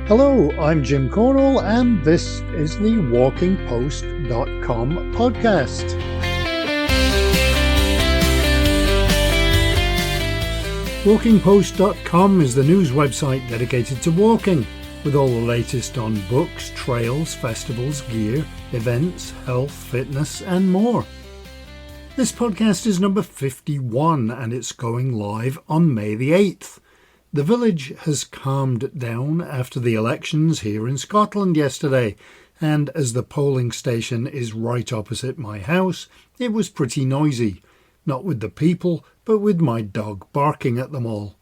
Hello, I'm Jim Cornwall, and this is the WalkingPost.com podcast. WalkingPost.com is the news website dedicated to walking, with all the latest on books, trails, festivals, gear, events, health, fitness, and more. This podcast is number 51, and it's going live on May the 8th. The village has calmed down after the elections here in Scotland yesterday, and as the polling station is right opposite my house, it was pretty noisy. Not with the people, but with my dog barking at them all.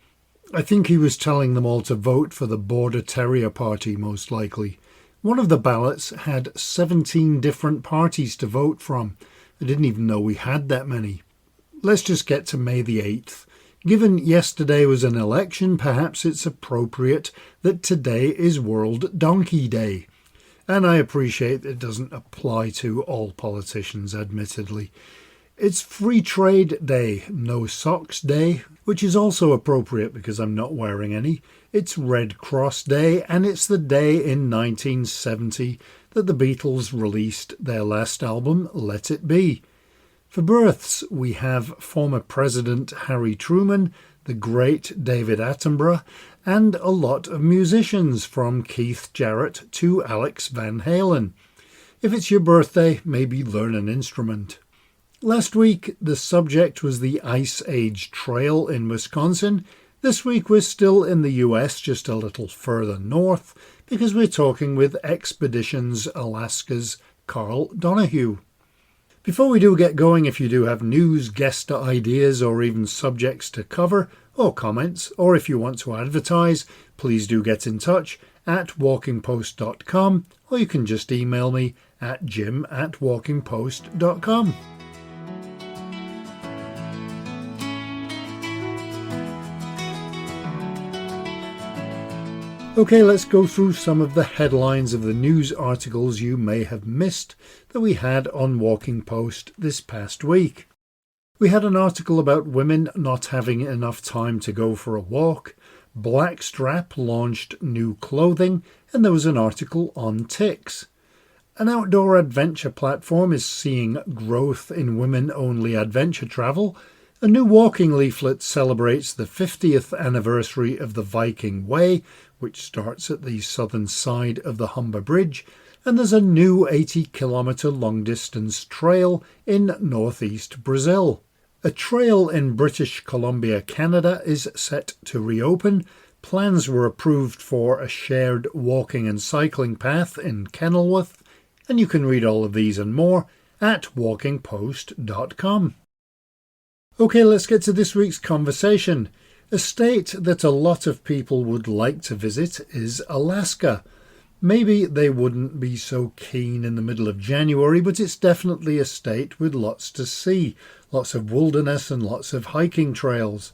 I think he was telling them all to vote for the Border Terrier Party, most likely. One of the ballots had 17 different parties to vote from. I didn't even know we had that many. Let's just get to May the 8th. Given yesterday was an election, perhaps it's appropriate that today is World Donkey Day. And I appreciate it doesn't apply to all politicians, admittedly. It's Free Trade Day, No Socks Day, which is also appropriate because I'm not wearing any. It's Red Cross Day, and it's the day in 1970 that the Beatles released their last album, Let It Be. For births, we have former President Harry Truman, the great David Attenborough, and a lot of musicians from Keith Jarrett to Alex Van Halen. If it's your birthday, maybe learn an instrument. Last week, the subject was the Ice Age Trail in Wisconsin. This week, we're still in the US, just a little further north, because we're talking with Expeditions Alaska's Carl Donohue. Before we do get going, if you do have news, guest ideas, or even subjects to cover, or comments, or if you want to advertise, please do get in touch at walkingpost.com, or you can just email me at jim@walkingpost.com. Okay, let's go through some of the headlines of the news articles you may have missed that we had on Walking Post this past week. We had an article about women not having enough time to go for a walk, Blackstrap launched new clothing, and there was an article on ticks. An outdoor adventure platform is seeing growth in women-only adventure travel. A new walking leaflet celebrates the 50th anniversary of the Viking Way, which starts at the southern side of the Humber Bridge, and there's a new 80-kilometre long-distance trail in northeast Brazil. A trail in British Columbia, Canada is set to reopen. Plans were approved for a shared walking and cycling path in Kenilworth, and you can read all of these and more at walkingpost.com. Okay, let's get to this week's conversation. A state that a lot of people would like to visit is Alaska. Maybe they wouldn't be so keen in the middle of January, but it's definitely a state with lots to see, lots of wilderness and lots of hiking trails.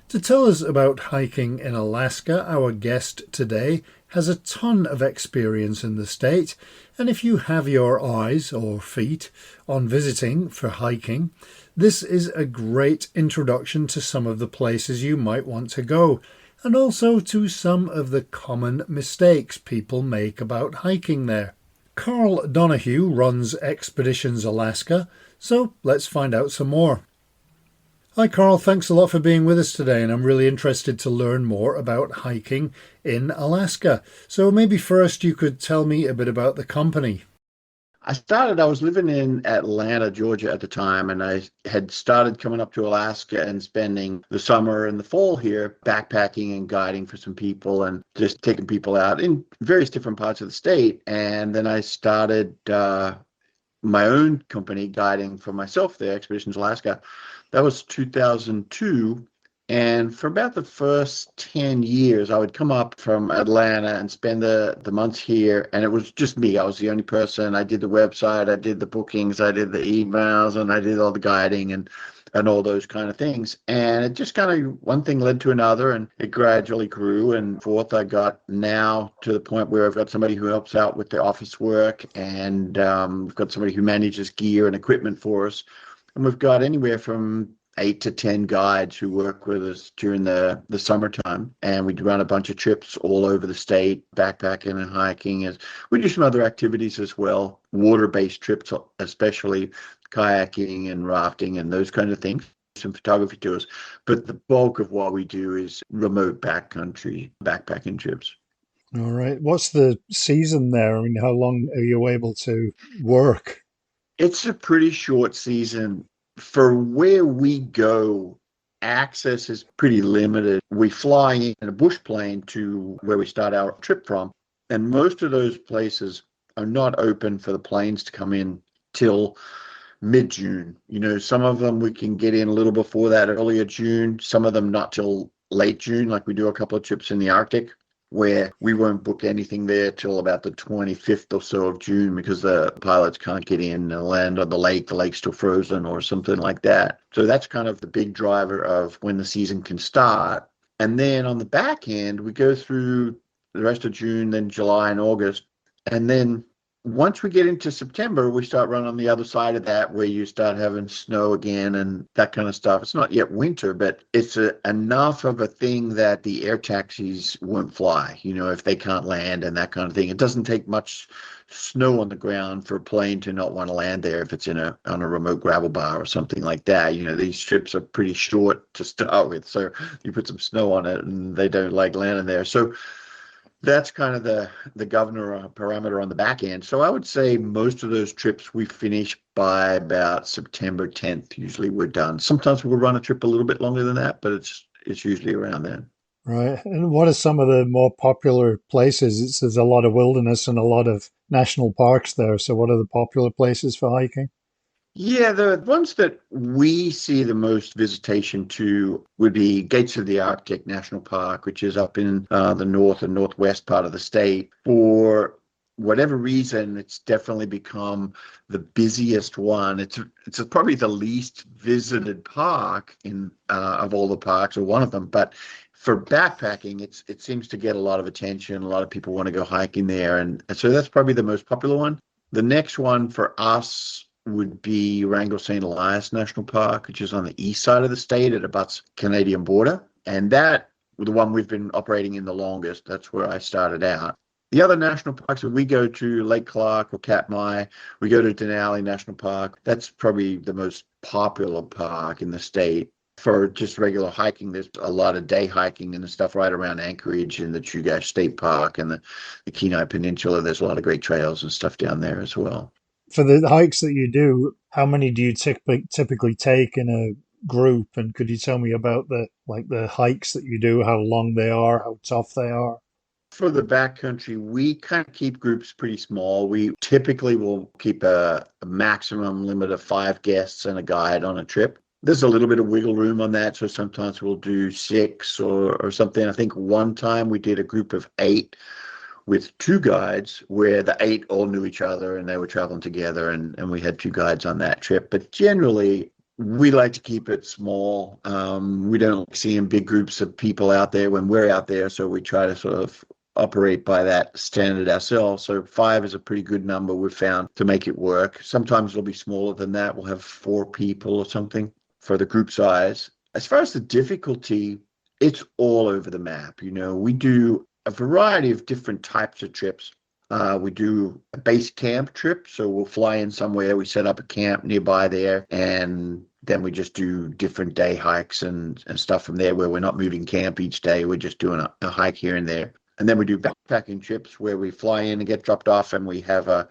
To tell us about hiking in Alaska, our guest today has a ton of experience in the state, and if you have your eyes or feet on visiting for hiking, this is a great introduction to some of the places you might want to go, and also to some of the common mistakes people make about hiking there. Carl Donohue runs Expeditions Alaska, so let's find out some more. Hi Carl, thanks a lot for being with us today, and I'm really interested to learn more about hiking in Alaska. So maybe first you could tell me a bit about the company. I was living in Atlanta, Georgia at the time, and I had started coming up to Alaska and spending the summer and the fall here backpacking and guiding for some people and just taking people out in various different parts of the state. And then I started my own company guiding for myself there, Expeditions Alaska. That was 2002. And for about the first 10 years, I would come up from Atlanta and spend the months here. And it was just me. I was the only person. I did the website, I did the bookings, I did the emails, and I did all the guiding and all those kind of things. And it just kind of one thing led to another, and it gradually grew. And forth, I got now to the point where I've got somebody who helps out with the office work, and we've got somebody who manages gear and equipment for us. And we've got anywhere from 8 to 10 guides who work with us during the summertime. And we run a bunch of trips all over the state, backpacking and hiking. We do some other activities as well, water-based trips, especially kayaking and rafting and those kind of things, some photography tours. But the bulk of what we do is remote backcountry backpacking trips. All right. What's the season there? I mean, how long are you able to work? It's a pretty short season. For where we go, access is pretty limited. We fly in a bush plane to where we start our trip from, and most of those places are not open for the planes to come in till mid-June. Some of them we can get in a little before that, earlier June, some of them not till late June, like we do a couple of trips in the Arctic, where we won't book anything there till about the 25th or so of June because the pilots can't get in and land on the lake. The lake's still frozen or something like that. So that's kind of the big driver of when the season can start. And then on the back end, we go through the rest of June, then July and August. And then once we get into September, we start running on the other side of that where you start having snow again and that kind of stuff. It's not yet winter, but it's enough of a thing that the air taxis won't fly, if they can't land and that kind of thing. It doesn't take much snow on the ground for a plane to not want to land there if it's on a remote gravel bar or something like that. These trips are pretty short to start with. So you put some snow on it and they don't like landing there. So that's kind of the governor parameter on the back end. So I would say most of those trips we finish by about September 10th. Usually we're done. Sometimes we'll run a trip a little bit longer than that, but it's usually around then. Right. And what are some of the more popular places? There's a lot of wilderness and a lot of national parks there. So what are the popular places for hiking? Yeah, the ones that we see the most visitation to would be Gates of the Arctic National Park, which is up in the north and northwest part of the state. For whatever reason, it's definitely become the busiest one. It's probably the least visited park of all the parks, or one of them. But for backpacking, it seems to get a lot of attention. A lot of people want to go hiking there, and so that's probably the most popular one. The next one for us would be Wrangell-St. Elias National Park, which is on the east side of the state. It abuts Canadian border. And that, the one we've been operating in the longest, that's where I started out. The other national parks, we go to Lake Clark or Katmai. We go to Denali National Park. That's probably the most popular park in the state. For just regular hiking, there's a lot of day hiking and stuff right around Anchorage and the Chugach State Park and the Kenai Peninsula. There's a lot of great trails and stuff down there as well. For the hikes that you do, how many do you typically take in a group? And could you tell me about the hikes that you do, how long they are, how tough they are? For the backcountry, we kind of keep groups pretty small. We typically will keep a maximum limit of 5 guests and a guide on a trip. There's a little bit of wiggle room on that, so sometimes we'll do 6 or something. I think one time we did a group of 8 with 2 guides where the 8 all knew each other and they were traveling together, and we had 2 guides on that trip. But generally, we like to keep it small. We don't like seeing big groups of people out there when we're out there, so we try to sort of operate by that standard ourselves. So 5 is a pretty good number we've found to make it work. Sometimes it'll be smaller than that. We'll have 4 people or something for the group size. As far as the difficulty, it's all over the map. We do a variety of different types of trips. We do a base camp trip, so we'll fly in somewhere, we set up a camp nearby there, and then we just do different day hikes and stuff from there where we're not moving camp each day, we're just doing a hike here and there. And then we do backpacking trips where we fly in and get dropped off, and we have a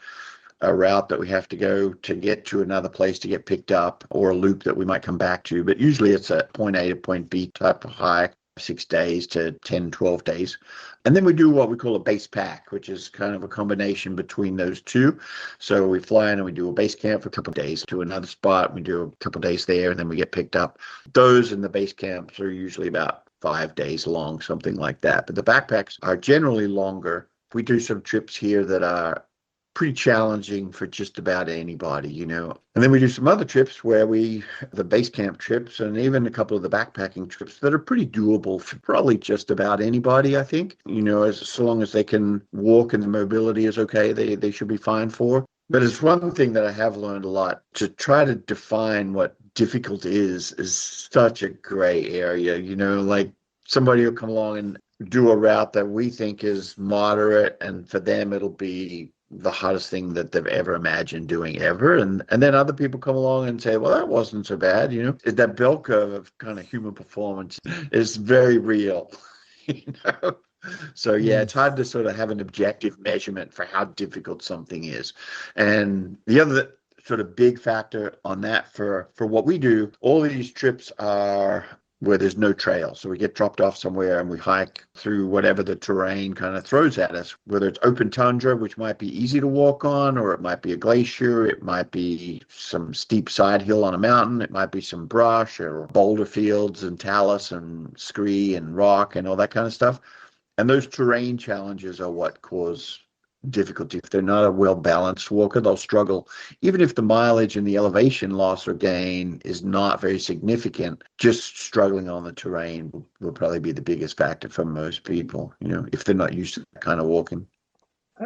route that we have to go to get to another place to get picked up, or a loop that we might come back to. But usually it's a point A to point B type of hike, 6 days to 10, 12 days. And then we do what we call a base pack, which is kind of a combination between those two. So we fly in and we do a base camp for a couple of days to another spot. We do a couple of days there, and then we get picked up. Those in the base camps are usually about 5 days long, something like that. But the backpacks are generally longer. We do some trips here that are pretty challenging for just about anybody. And then we do some other trips where the base camp trips and even a couple of the backpacking trips that are pretty doable for probably just about anybody, I think. So long as they can walk and the mobility is okay, they should be fine for. But it's one thing that I have learned a lot, to try to define what difficult is such a gray area, like somebody will come along and do a route that we think is moderate, and for them it'll be the hardest thing that they've ever imagined doing ever. And then other people come along and say, well, that wasn't so bad. That bell curve of kind of human performance is very real. you know So yeah, it's hard to sort of have an objective measurement for how difficult something is. And the other sort of big factor on that for what we do, all these trips are where there's no trail. So we get dropped off somewhere and we hike through whatever the terrain kind of throws at us, whether it's open tundra, which might be easy to walk on, or it might be a glacier, it might be some steep side hill on a mountain, it might be some brush or boulder fields and talus and scree and rock and all that kind of stuff. And those terrain challenges are what cause difficulty. If they're not a well-balanced walker, they'll struggle. Even if the mileage and the elevation loss or gain is not very significant, just struggling on the terrain will probably be the biggest factor for most people, if they're not used to that kind of walking.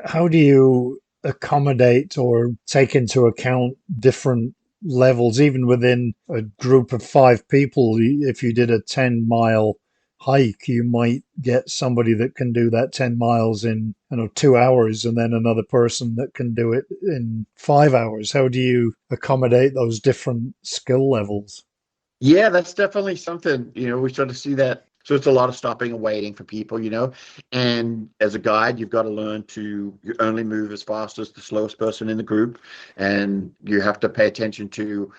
How do you accommodate or take into account different levels, even within a group of 5 people? If you did a 10-mile hike, you might get somebody that can do that 10 miles in 2 hours, and then another person that can do it in 5 hours. How do you accommodate those different skill levels? Yeah, that's definitely something, we sort of see that. So it's a lot of stopping and waiting for people, and as a guide, you've got to learn to you only move as fast as the slowest person in the group. And you have to pay attention to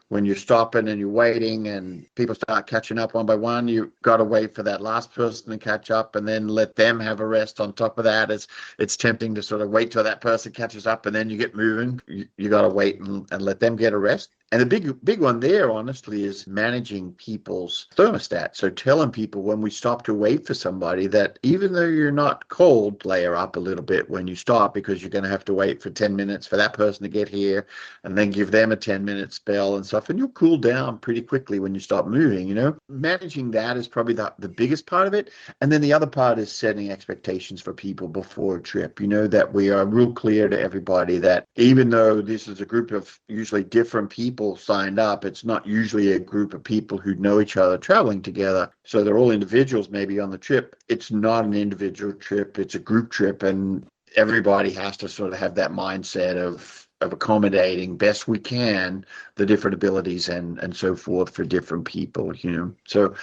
when you're stopping and you're waiting and people start catching up one by one, you've got to wait for that last person to catch up and then let them have a rest on top of that. It's tempting to sort of wait till that person catches up and then you get moving. You got to wait and let them get a rest. And the big one there, honestly, is managing people's thermostat. So telling people when we stop to wait for somebody that even though you're not cold, layer up a little bit when you stop, because you're going to have to wait for 10 minutes for that person to get here and then give them a 10-minute spell and stuff. And you'll cool down pretty quickly when you stop moving, Managing that is probably the biggest part of it. And then the other part is setting expectations for people before a trip, that we are real clear to everybody that even though this is a group of usually different people signed up, it's not usually a group of people who know each other traveling together. So they're all individuals maybe on the trip. It's not an individual trip, it's a group trip, and everybody has to sort of have that mindset of accommodating best we can the different abilities and so forth for different people, So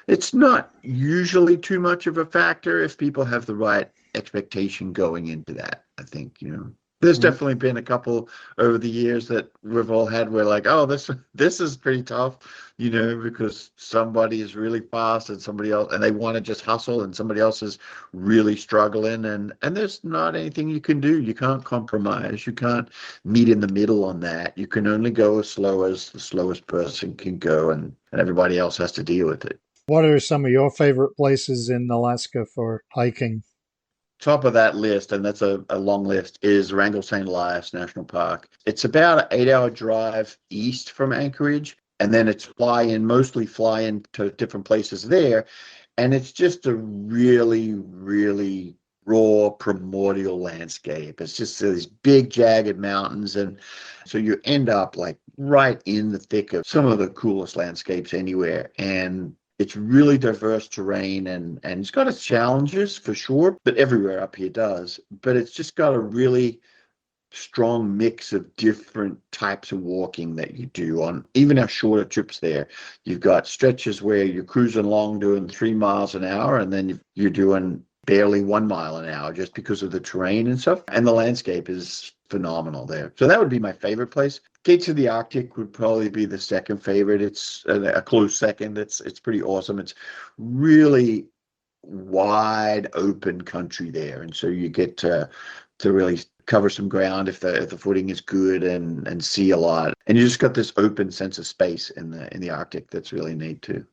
it's not usually too much of a factor if people have the right expectation going into that, I think, There's definitely been a couple over the years that we've all had where like, oh, this is pretty tough, because somebody is really fast and somebody else, and they want to just hustle, and somebody else is really struggling, and there's not anything you can do. You can't compromise. You can't meet in the middle on that. You can only go as slow as the slowest person can go, and everybody else has to deal with it. What are some of your favorite places in Alaska for hiking? Top of that list, and that's a long list, is Wrangell-St. Elias National Park. It's about an 8-hour drive east from Anchorage, and then it's mostly fly in to different places there. And it's just a really, really raw primordial landscape. It's just these big jagged mountains. And so you end up like right in the thick of some of the coolest landscapes anywhere. And it's really diverse terrain, and it's got its challenges for sure, but everywhere up here does. But it's just got a really strong mix of different types of walking that you do on even our shorter trips there. You've got stretches where you're cruising along doing 3 miles an hour, and then you're doing barely 1 mile an hour just because of the terrain and stuff. And the landscape is phenomenal there. So that would be my favorite place. Gates of the Arctic would probably be the second favorite. It's a close second. It's pretty awesome. It's really wide open country there, and so you get to really cover some ground if the footing is good and see a lot. And you just got this open sense of space in the Arctic that's really neat too.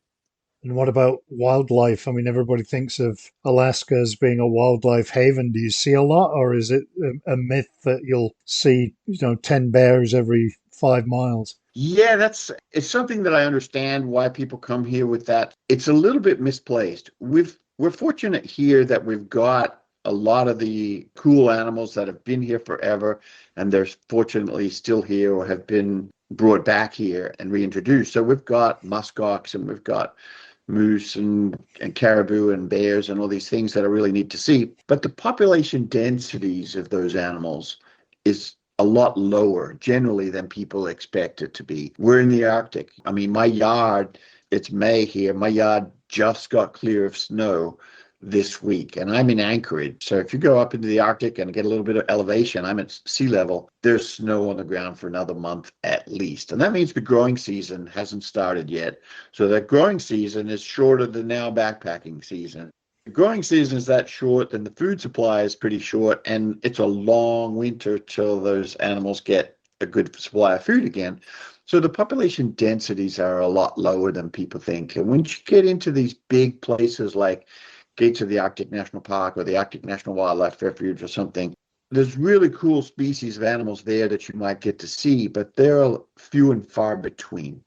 And what about wildlife? I mean, everybody thinks of Alaska as being a wildlife haven. Do you see a lot, or is it a myth that you'll see, 10 bears every 5 miles? Yeah, it's something that I understand why people come here with that. It's a little bit misplaced. We're fortunate here that we've got a lot of the cool animals that have been here forever, and they're fortunately still here or have been brought back here and reintroduced. So we've got muskox and we've got moose and caribou and bears and all these things that are really neat to see. But the population densities of those animals is a lot lower generally than people expect it to be. We're in the Arctic. I mean, my yard, it's May here. My yard just got clear of snow this week, and I'm in Anchorage. So if you go up into the Arctic and get a little bit of elevation, I'm at sea level, there's snow on the ground for another month at least. And that means the growing season hasn't started yet. So that growing season is shorter than now backpacking season. The growing season is that short, then the food supply is pretty short, and it's a long winter till those animals get a good supply of food again. So the population densities are a lot lower than people think. And once you get into these big places like gates of the Arctic National Park or the Arctic National Wildlife Refuge or something, there's really cool species of animals there that you might get to see, but they're few and far between.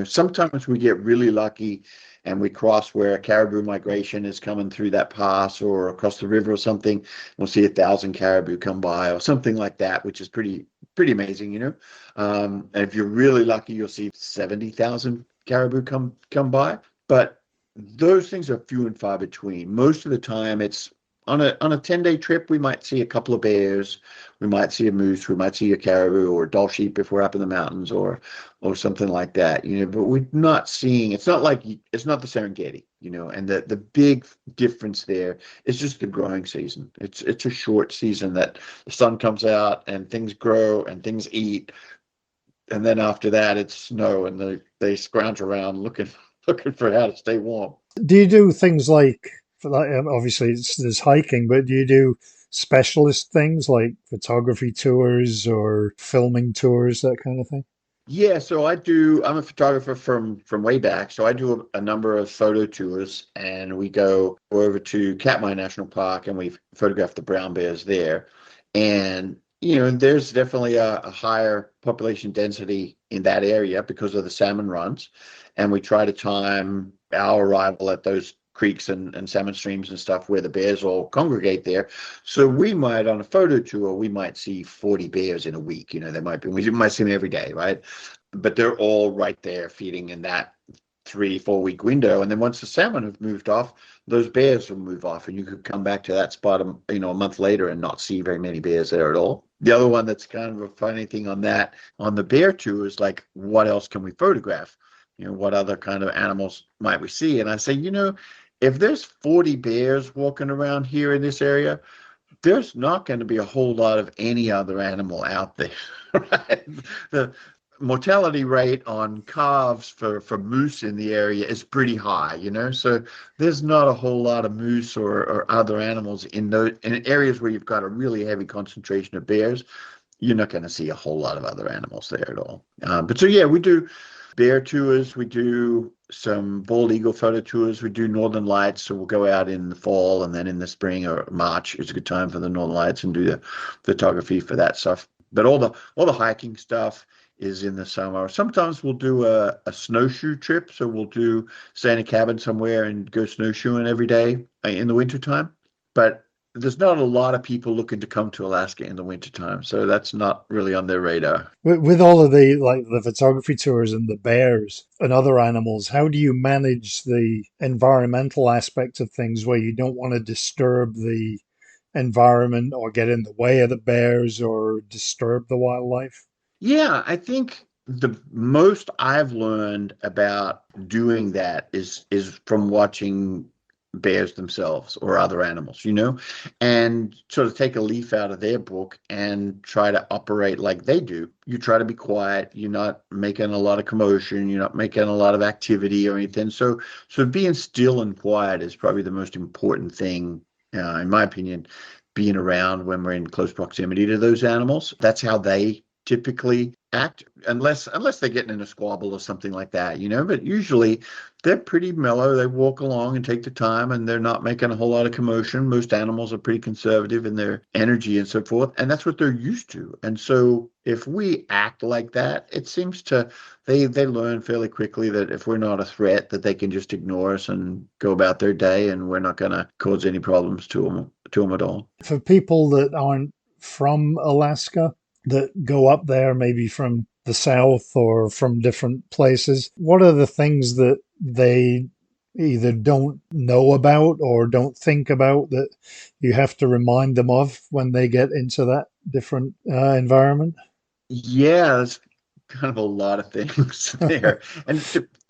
Sometimes we get really lucky and we cross where a caribou migration is coming through that pass or across the river or something. We'll see 1,000 caribou come by or something like that, which is pretty amazing, And if you're really lucky, you'll see 70,000 caribou come by. But those things are few and far between. Most of the time, it's on a 10-day trip, we might see a couple of bears, we might see a moose, we might see a caribou or a Dall sheep if we're up in the mountains or something like that, but we're not seeing, it's not the Serengeti, and the big difference there is just the growing season. It's a short season that the sun comes out and things grow and things eat. And then after that, it's snow and they scrounge around looking for how to stay warm. Do you do things like, obviously there's hiking, but do you do specialist things like photography tours or filming tours, that kind of thing? Yeah, so I'm a photographer from way back. So I do a number of photo tours, and we go over to Katmai National Park and we photograph the brown bears there. And there's definitely a higher population density in that area because of the salmon runs. And we try to time our arrival at those creeks and salmon streams and stuff where the bears all congregate there. So we might, on a photo tour, we might see 40 bears in a week. We might see them every day, right? But they're all right there feeding in that 3-4 week window. And then once the salmon have moved off, those bears will move off, and you could come back to that spot, a month later and not see very many bears there at all. The other one that's kind of a funny thing on the bear tour is like, what else can we photograph? What other kind of animals might we see? And I say, if there's 40 bears walking around here in this area, there's not going to be a whole lot of any other animal out there, right? The mortality rate on calves for moose in the area is pretty high, so there's not a whole lot of moose or other animals in areas where you've got a really heavy concentration of bears. You're not going to see a whole lot of other animals there at all. But so, yeah, we do bear tours, we do some bald eagle photo tours, we do northern lights, so we'll go out in the fall, and then in the spring or March is a good time for the northern lights and do the photography for that stuff. But all the hiking stuff is in the summer. Sometimes we'll do a snowshoe trip, so we'll stay in a cabin somewhere and go snowshoeing every day in the wintertime. But there's not a lot of people looking to come to Alaska in the wintertime, so that's not really on their radar. With all of the photography tours and the bears and other animals, how do you manage the environmental aspect of things where you don't want to disturb the environment or get in the way of the bears or disturb the wildlife? Yeah, I think the most I've learned about doing that is from watching bears themselves or other animals, and sort of take a leaf out of their book and try to operate like they do. You try to be quiet. You're not making a lot of commotion. You're not making a lot of activity or anything. So being still and quiet is probably the most important thing, in my opinion, being around when we're in close proximity to those animals. That's how they typically act, unless they're getting in a squabble or something like that, but usually they're pretty mellow. They walk along and take the time, and they're not making a whole lot of commotion. Most animals are pretty conservative in their energy and so forth, and that's what they're used to. And so if we act like that, it seems they learn fairly quickly that if we're not a threat, that they can just ignore us and go about their day, and we're not going to cause any problems to them at all. For people that aren't from Alaska, that go up there maybe from the south or from different places, what are the things that they either don't know about or don't think about that you have to remind them of when they get into that different environment? Yeah, that's kind of a lot of things there, and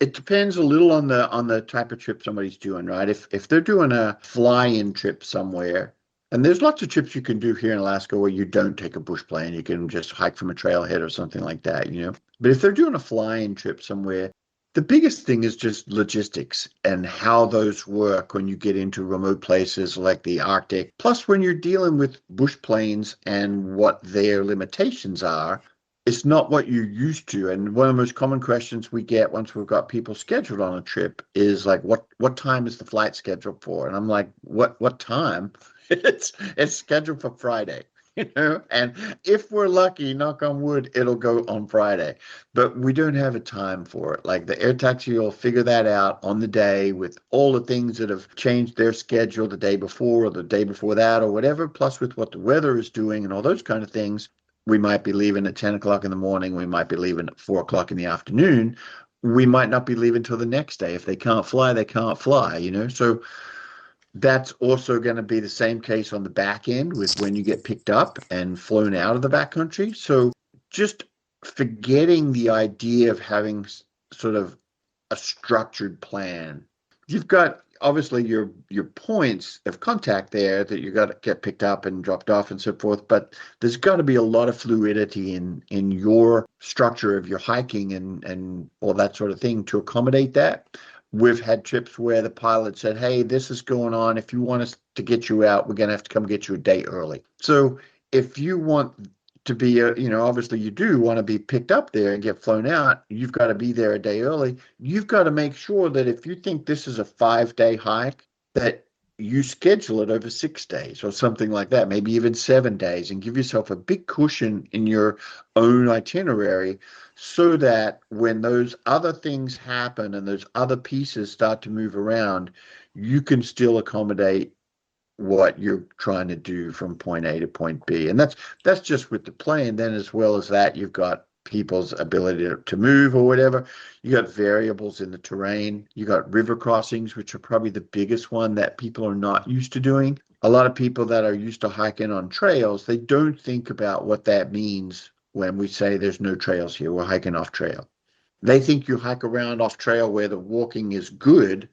it depends a little on the type of trip somebody's doing, right? If they're doing a fly-in trip somewhere, and there's lots of trips you can do here in Alaska where you don't take a bush plane, you can just hike from a trailhead or something like that, you know. But if they're doing a fly-in trip somewhere, the biggest thing is just logistics and how those work when you get into remote places like the Arctic. Plus, when you're dealing with bush planes and what their limitations are, it's not what you're used to. And one of the most common questions we get once we've got people scheduled on a trip is like, what time is the flight scheduled for? And I'm like, what time? It's scheduled for Friday. You know, and if we're lucky, knock on wood, it'll go on Friday, but we don't have a time for it. Like the air taxi will figure that out on the day with all the things that have changed their schedule the day before or the day before that or whatever, plus with what the weather is doing and all those kind of things. We might be leaving at 10 o'clock in the morning. We might be leaving at 4 o'clock in the afternoon. We might not be leaving till the next day. If they can't fly, they can't fly, you know? So that's also going to be the same case on the back end with when you get picked up and flown out of the backcountry. So just forgetting the idea of having sort of a structured plan. You've got obviously your points of contact there that you got to get picked up and dropped off and so forth, but there's got to be a lot of fluidity in your structure of your hiking and all that sort of thing to accommodate that. We've had trips where the pilot said, hey, this is going on. If you want us to get you out, we're going to have to come get you a day early. So if you want to be, obviously you do want to be picked up there and get flown out, you've got to be there a day early. You've got to make sure that if you think this is a 5-day hike, that you schedule it over 6 days or something like that, maybe even 7 days, and give yourself a big cushion in your own itinerary so that when those other things happen and those other pieces start to move around, you can still accommodate what you're trying to do from point A to point B. And that's just with the plane. Then as well as that, you've got people's ability to move or whatever. You got variables in the terrain. You got river crossings, which are probably the biggest one that people are not used to doing. A lot of people that are used to hiking on trails, they don't think about what that means when we say there's no trails here, we're hiking off trail. They think you hike around off trail where the walking is good,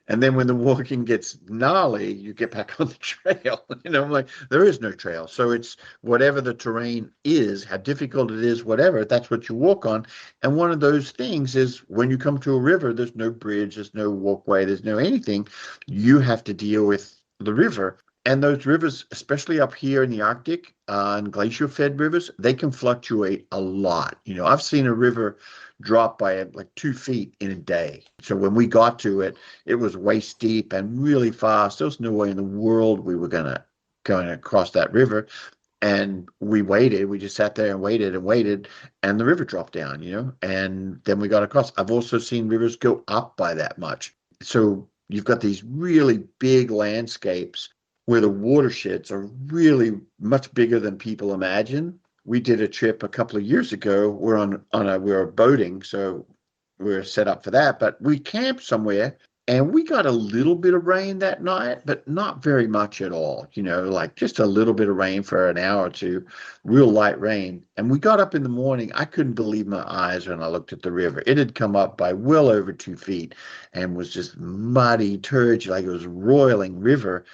and then when the walking gets gnarly, you get back on the trail. Like there is no trail. So it's whatever the terrain is, how difficult it is, whatever, that's what you walk on. And one of those things is when you come to a river, there's no bridge, there's no walkway, there's no anything. You have to deal with the river. And those rivers, especially up here in the Arctic and glacier-fed rivers, they can fluctuate a lot. I've seen a river drop by like 2 feet in a day. So when we got to it, it was waist deep and really fast. There was no way in the world we were going to cross that river. And we waited. We just sat there and waited, and the river dropped down, and then we got across. I've also seen rivers go up by that much. So you've got these really big landscapes where the watersheds are really much bigger than people imagine. We did a trip a couple of years ago. We were boating, so we were set up for that. But we camped somewhere, and we got a little bit of rain that night, but not very much at all. Like just a little bit of rain for an hour or two, real light rain. And we got up in the morning. I couldn't believe my eyes when I looked at the river. It had come up by well over 2 feet and was just muddy, turgid, like it was a roiling river.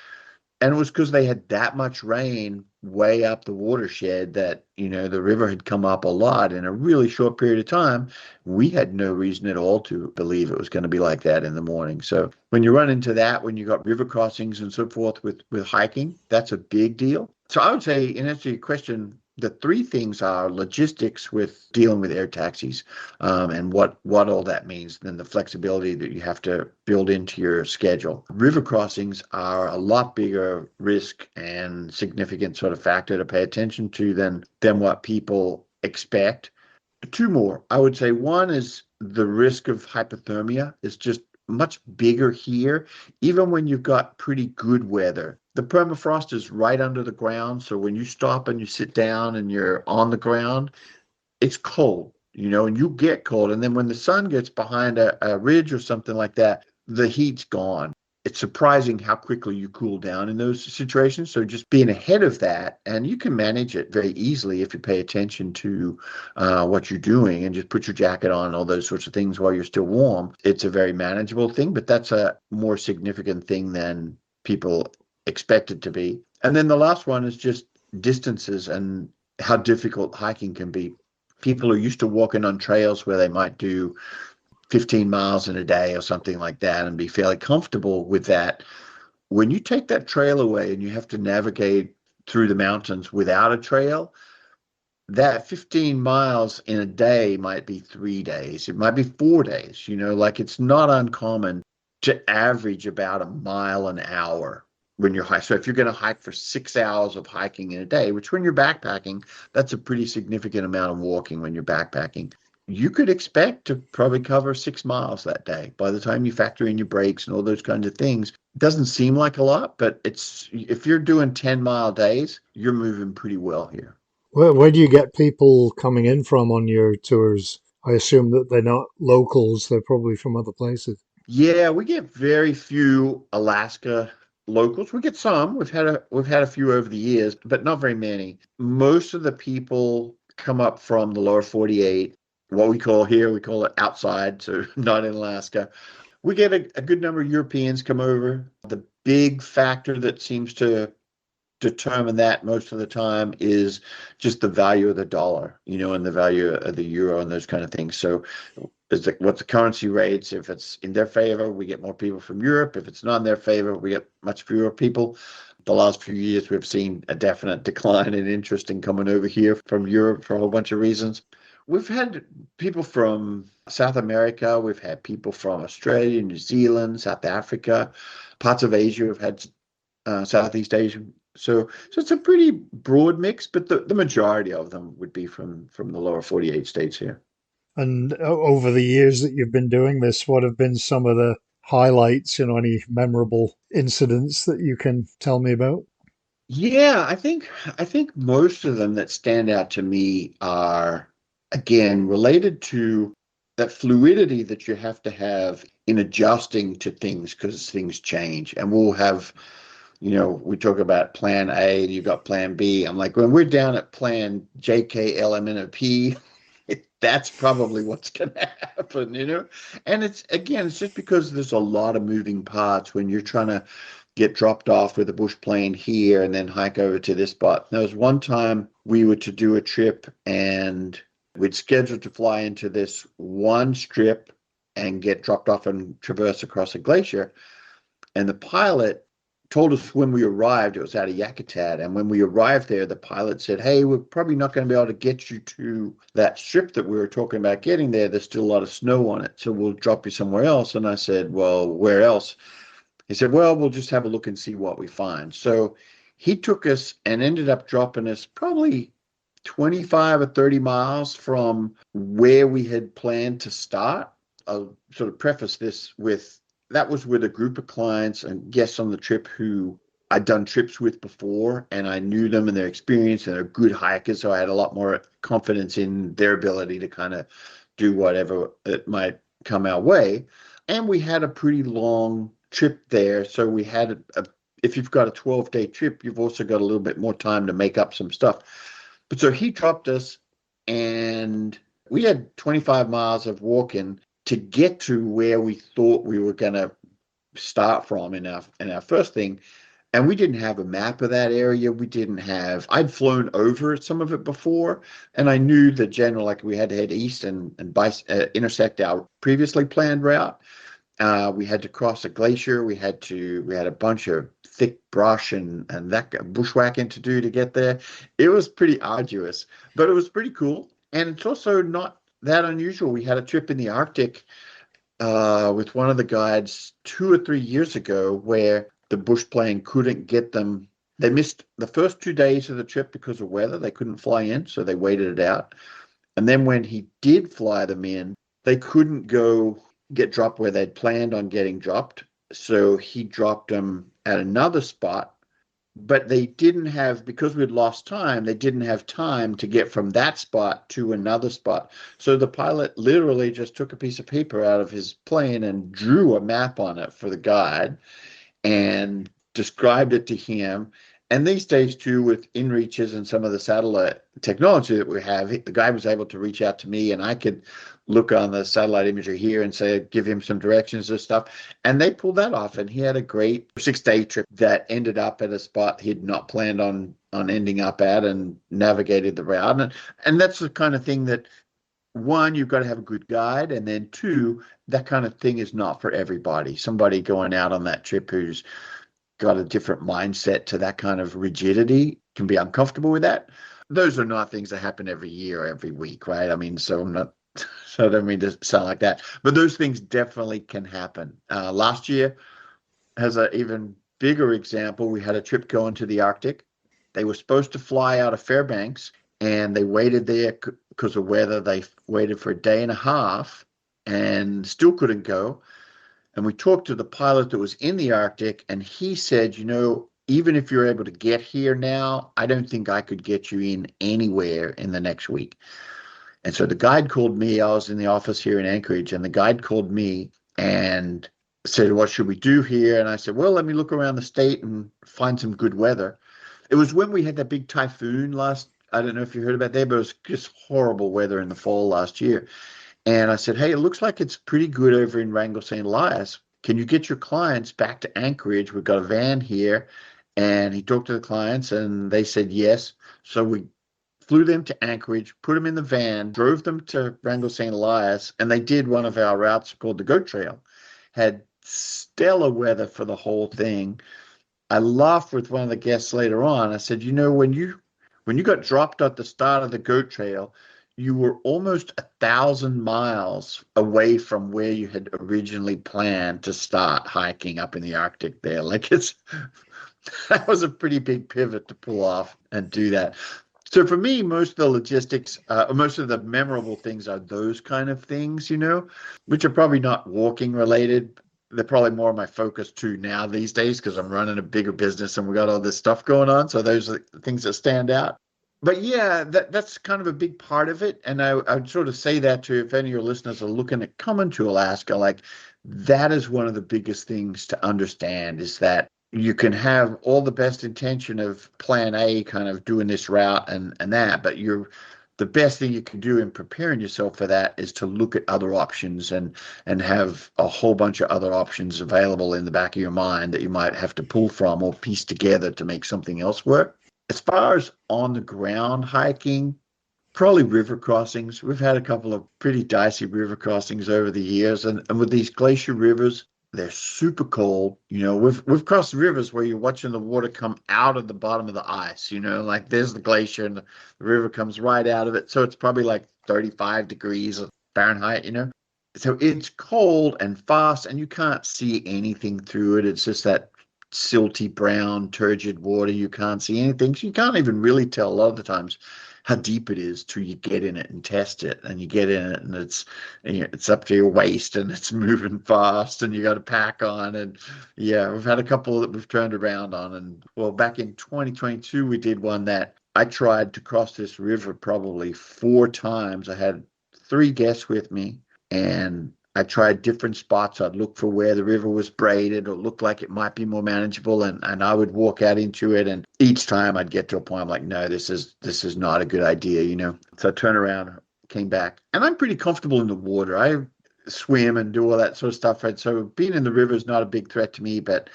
And it was because they had that much rain way up the watershed that, the river had come up a lot in a really short period of time. We had no reason at all to believe it was going to be like that in the morning. So when you run into that, when you got river crossings and so forth with hiking, that's a big deal. So I would say, in answer to your question, the 3 things are logistics with dealing with air taxis, and what all that means, and the flexibility that you have to build into your schedule. River crossings are a lot bigger risk and significant sort of factor to pay attention to than what people expect. 2 more. I would say one is the risk of hypothermia is just much bigger here, even when you've got pretty good weather. The permafrost is right under the ground, so when you stop and you sit down and you're on the ground, it's cold. and you get cold. And then when the sun gets behind a ridge or something like that, the heat's gone. It's surprising how quickly you cool down in those situations. So just being ahead of that, and you can manage it very easily if you pay attention to what you're doing and just put your jacket on, all those sorts of things while you're still warm. It's a very manageable thing, but that's a more significant thing than people expect it to be. And then the last one is just distances and how difficult hiking can be. People are used to walking on trails where they might do 15 miles in a day or something like that and be fairly comfortable with that. When you take that trail away and you have to navigate through the mountains without a trail, that 15 miles in a day might be 3 days. It might be 4 days, like it's not uncommon to average about a mile an hour when you're hiking. So if you're going to hike for 6 hours of hiking in a day, which when you're backpacking, that's a pretty significant amount of walking when you're backpacking. You could expect to probably cover 6 miles that day by the time you factor in your breaks and all those kinds of things. It doesn't seem like a lot, but if you're doing 10-mile days, you're moving pretty well here. Where do you get people coming in from on your tours? I assume that they're not locals, they're probably from other places. Yeah, we get very few Alaska locals. We get some. We've had a few over the years, but not very many. Most of the people come up from the lower 48, what we call it outside, so not in Alaska. We get a good number of Europeans come over. The big factor that seems to determine that most of the time is just the value of the dollar, and the value of the euro and those kind of things. So it's like what's the currency rates? If it's in their favor, we get more people from Europe. If it's not in their favor, we get much fewer people. The last few years, we've seen a definite decline in interest in coming over here from Europe for a whole bunch of reasons. We've had people from South America. We've had people from Australia, New Zealand, South Africa, parts of Asia. We've had Southeast Asia. So it's a pretty broad mix, but the majority of them would be from the lower 48 states here. And over the years that you've been doing this, what have been some of the highlights, any memorable incidents that you can tell me about? Yeah, I think most of them that stand out to me are, again, related to that fluidity that you have to have in adjusting to things because things change. And we'll have, we talk about plan A, you've got plan B. I'm like, when we're down at plan JKLMNOP, that's probably what's going to happen. And it's just because there's a lot of moving parts when you're trying to get dropped off with a bush plane here and then hike over to this spot. There was one time we were to do a trip and we'd scheduled to fly into this one strip and get dropped off and traverse across a glacier. And the pilot told us when we arrived, it was out of Yakutat. And when we arrived there, the pilot said, hey, we're probably not going to be able to get you to that strip that we were talking about getting there. There's still a lot of snow on it. So we'll drop you somewhere else. And I said, well, where else? He said, well, we'll just have a look and see what we find. So he took us and ended up dropping us probably 25 or 30 miles from where we had planned to start. I'll sort of preface this with, that was with a group of clients and guests on the trip who I'd done trips with before, and I knew them and their experience, and they're good hikers, so I had a lot more confidence in their ability to kind of do whatever it might come our way. And we had a pretty long trip there, so we had if you've got a 12-day trip, you've also got a little bit more time to make up some stuff. But so he dropped us, and we had 25 miles of walking to get to where we thought we were going to start from in our first thing. And we didn't have a map of that area. I'd flown over some of it before, and I knew the general, like we had to head east and intersect our previously planned route. We had to cross a glacier. We had a bunch of thick brush and that bushwhacking to do to get there. It was pretty arduous, but it was pretty cool. And it's also not that unusual. We had a trip in the Arctic with one of the guides 2 or 3 years ago where the bush plane couldn't get them. They missed the first 2 days of the trip because of weather. They couldn't fly in, so they waited it out. And then when he did fly them in, they couldn't go get dropped where they'd planned on getting dropped. So he dropped them at another spot but they didn't have, because we'd lost time, they didn't have time to get from that spot to another spot. So the pilot literally just took a piece of paper out of his plane and drew a map on it for the guide and described it to him. And these days, too, with inReaches and some of the satellite technology that we have, the guy was able to reach out to me, and I could look on the satellite imagery here and say, give him some directions and stuff. And they pulled that off, and he had a great 6-day trip that ended up at a spot he'd not planned on ending up at, and navigated the route. And that's the kind of thing that, one, you've got to have a good guide, and then two, that kind of thing is not for everybody. Somebody going out on that trip who's got a different mindset to that kind of rigidity can be uncomfortable with that. Those are not things that happen every year, every week, right? I mean, so I don't mean to sound like that, but those things definitely can happen. Last year has an even bigger example. We had a trip going to the Arctic. They were supposed to fly out of Fairbanks, and they waited there because of weather. They waited for a day and a half and still couldn't go. And we talked to the pilot that was in the Arctic, and he said, even if you're able to get here now, I don't think I could get you in anywhere in the next week. And so the guide called me. I was in the office here in Anchorage, and the guide called me and said, what should we do here? And I said, well, let me look around the state and find some good weather. It was when we had that big typhoon I don't know if you heard about that, but it was just horrible weather in the fall last year. And I said, hey, it looks like it's pretty good over in Wrangell-St. Elias. Can you get your clients back to Anchorage? We've got a van here. And he talked to the clients, and they said yes. So we flew them to Anchorage, put them in the van, drove them to Wrangell-St. Elias, and they did one of our routes called the Goat Trail. Had stellar weather for the whole thing. I laughed with one of the guests later on. I said, when you got dropped at the start of the Goat Trail, you were almost 1,000 miles away from where you had originally planned to start hiking up in the Arctic there. That was a pretty big pivot to pull off and do that. So for me, most of the logistics, most of the memorable things are those kind of things, which are probably not walking related. They're probably more my focus too now these days, because I'm running a bigger business and we got all this stuff going on. So those are the things that stand out. But yeah, that's kind of a big part of it. And I'd sort of say that to, if any of your listeners are looking at coming to Alaska, that is one of the biggest things to understand, is that you can have all the best intention of plan A, kind of doing this route and that, but the best thing you can do in preparing yourself for that is to look at other options and have a whole bunch of other options available in the back of your mind that you might have to pull from or piece together to make something else work. As far as on the ground hiking, probably river crossings. We've had a couple of pretty dicey river crossings over the years, and with these glacier rivers, they're super cold. We've crossed rivers where you're watching the water come out of the bottom of the ice. There's the glacier and the river comes right out of it. So it's probably like 35 degrees Fahrenheit. So it's cold and fast, and you can't see anything through it. It's just that silty brown turgid water. You can't see anything, so you can't even really tell a lot of the times how deep it is till you get in it and test it. And you get in it, and it's up to your waist, and it's moving fast, and you got a pack on. And yeah, we've had a couple that we've turned around on. And well, back in 2022 we did one that I tried to cross this river probably 4 times. I had 3 guests with me, and I tried different spots. I'd look for where the river was braided or looked like it might be more manageable, and I would walk out into it. And each time I'd get to a point, I'm like, no, this is not a good idea, So I turned around, came back, and I'm pretty comfortable in the water. I swim and do all that sort of stuff. And so being in the river is not a big threat to me, but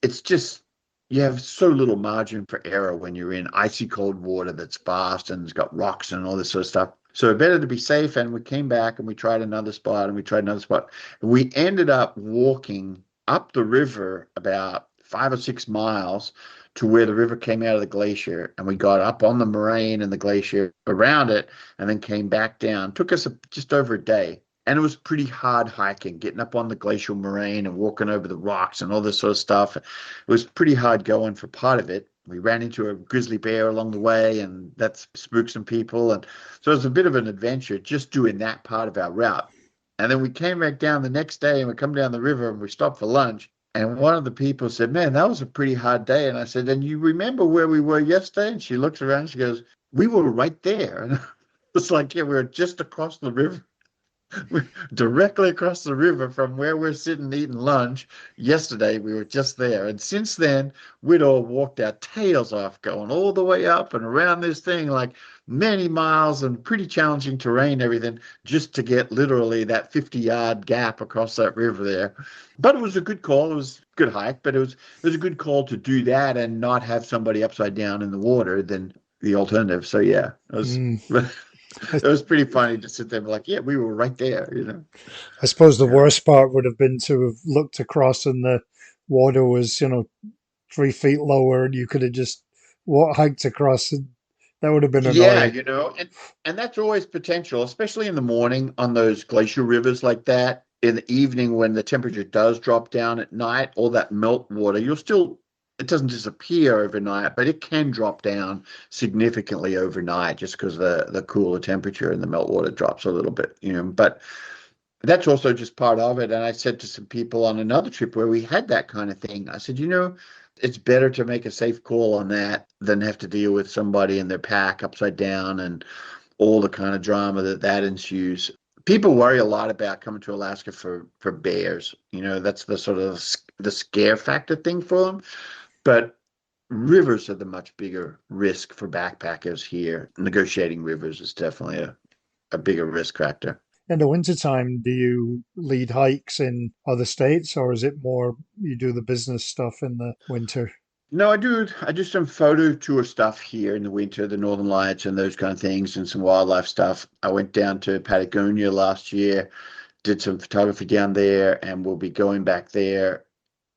it's just, you have so little margin for error when you're in icy cold water that's fast and it's got rocks and all this sort of stuff. So better to be safe. And we came back and we tried another spot and we tried another spot. We ended up walking up the river about 5 or 6 miles to where the river came out of the glacier. And we got up on the moraine and the glacier around it, and then came back down. Took us just over a day. And it was pretty hard hiking, getting up on the glacial moraine and walking over the rocks and all this sort of stuff. It was pretty hard going for part of it. We ran into a grizzly bear along the way, and that spooked some people. And so it was a bit of an adventure just doing that part of our route. And then we came back down the next day, and we come down the river and we stopped for lunch. And one of the people said, man, that was a pretty hard day. And I said, and you remember where we were yesterday? And she looks around, she goes, we were right there. And it's like, yeah, we were just across the river. We're directly across the river from where we're sitting eating lunch. Yesterday, we were just there. And since then, we'd all walked our tails off going all the way up and around this thing, like many miles and pretty challenging terrain, everything, just to get literally that 50-yard gap across that river there. But it was a good call. It was a good hike, but it was a good call to do that and not have somebody upside down in the water than the alternative. So, yeah, it was. It was pretty funny to sit there and be like, yeah, we were right there, you know. I suppose the Yeah. worst part would have been to have looked across and the water was, 3 feet lower and you could have just hiked across. And that would have been Yeah, annoying. you know, and that's always potential, especially in the morning on those glacier rivers like that. In the evening, when the temperature does drop down at night, all that melt water, it doesn't disappear overnight, but it can drop down significantly overnight just because the cooler temperature and the melt water drops a little bit, you know. But that's also just part of it. And I said to some people on another trip where we had that kind of thing, I said, it's better to make a safe call on that than have to deal with somebody in their pack upside down and all the kind of drama that ensues. People worry a lot about coming to Alaska for bears. You know, that's the sort of the scare factor thing for them. But rivers are the much bigger risk for backpackers here. Negotiating rivers is definitely a bigger risk factor. In the wintertime, do you lead hikes in other states or is it more you do the business stuff in the winter? No, I do some photo tour stuff here in the winter, the Northern Lights and those kind of things, and some wildlife stuff. I went down to Patagonia last year, did some photography down there, and we'll be going back there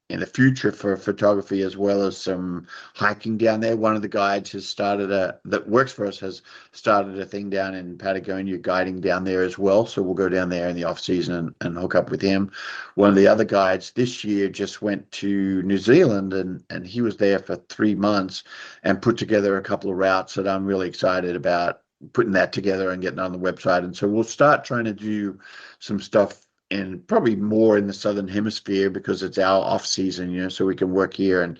in the future for photography as well as some hiking down there. One of the guides that works for us has started a thing down in Patagonia guiding down there as well. So we'll go down there in the off season and hook up with him. One of the other guides this year just went to New Zealand and he was there for 3 months and put together a couple of routes that I'm really excited about putting that together and getting on the website. And so we'll start trying to do some stuff and probably more in the southern hemisphere because it's our off season, so we can work here and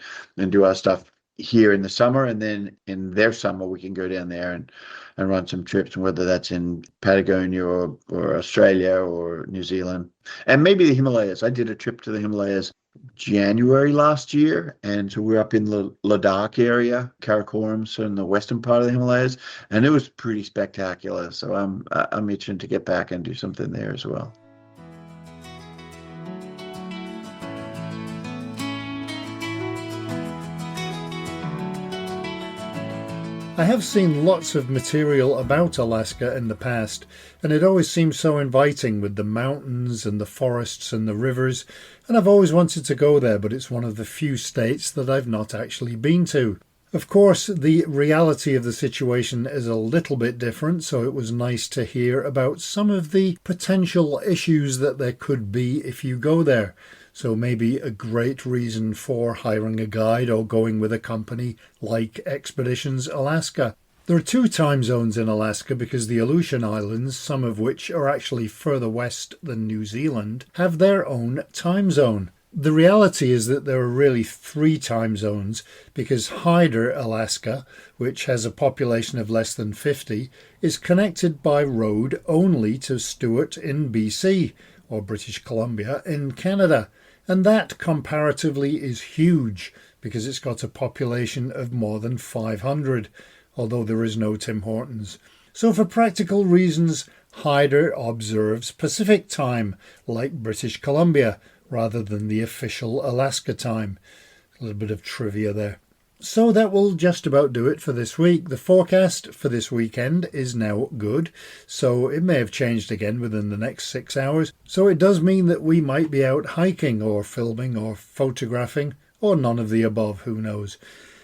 do our stuff here in the summer, and then in their summer we can go down there and run some trips, whether that's in Patagonia or Australia or New Zealand and maybe the Himalayas. I did a trip to the Himalayas January last year, and so we're up in the Ladakh area, Karakoram, so in the western part of the Himalayas, and it was pretty spectacular. So I'm itching to get back and do something there as well. I have seen lots of material about Alaska in the past, and it always seems so inviting with the mountains and the forests and the rivers, and I've always wanted to go there, but it's one of the few states that I've not actually been to. Of course, the reality of the situation is a little bit different, so it was nice to hear about some of the potential issues that there could be if you go there. So maybe a great reason for hiring a guide or going with a company like Expeditions Alaska. There are 2 time zones in Alaska because the Aleutian Islands, some of which are actually further west than New Zealand, have their own time zone. The reality is that there are really 3 time zones because Hyder, Alaska, which has a population of less than 50, is connected by road only to Stewart in BC, or British Columbia in Canada. And that comparatively is huge because it's got a population of more than 500, although there is no Tim Hortons. So for practical reasons, Hyder observes Pacific time, like British Columbia, rather than the official Alaska time. A little bit of trivia there. So that will just about do it for this week. The forecast for this weekend is now good, so it may have changed again within the next 6 hours. So it does mean that we might be out hiking or filming or photographing, or none of the above, who knows.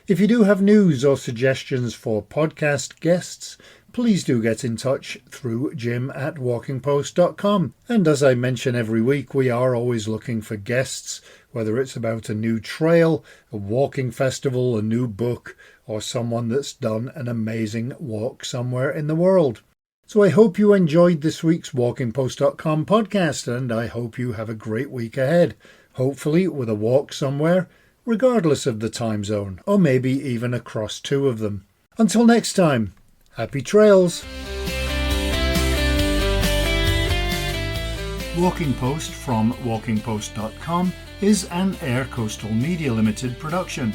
If you do have news or suggestions for podcast guests, please do get in touch through jim@walkingpost.com. And as I mention every week, we are always looking for guests, whether it's about a new trail, a walking festival, a new book, or someone that's done an amazing walk somewhere in the world. So I hope you enjoyed this week's walkingpost.com podcast, and I hope you have a great week ahead. hopefully with a walk somewhere, regardless of the time zone, or maybe even across two of them. Until next time, happy trails! Walking Post from walkingpost.com is an Air Coastal Media Limited production.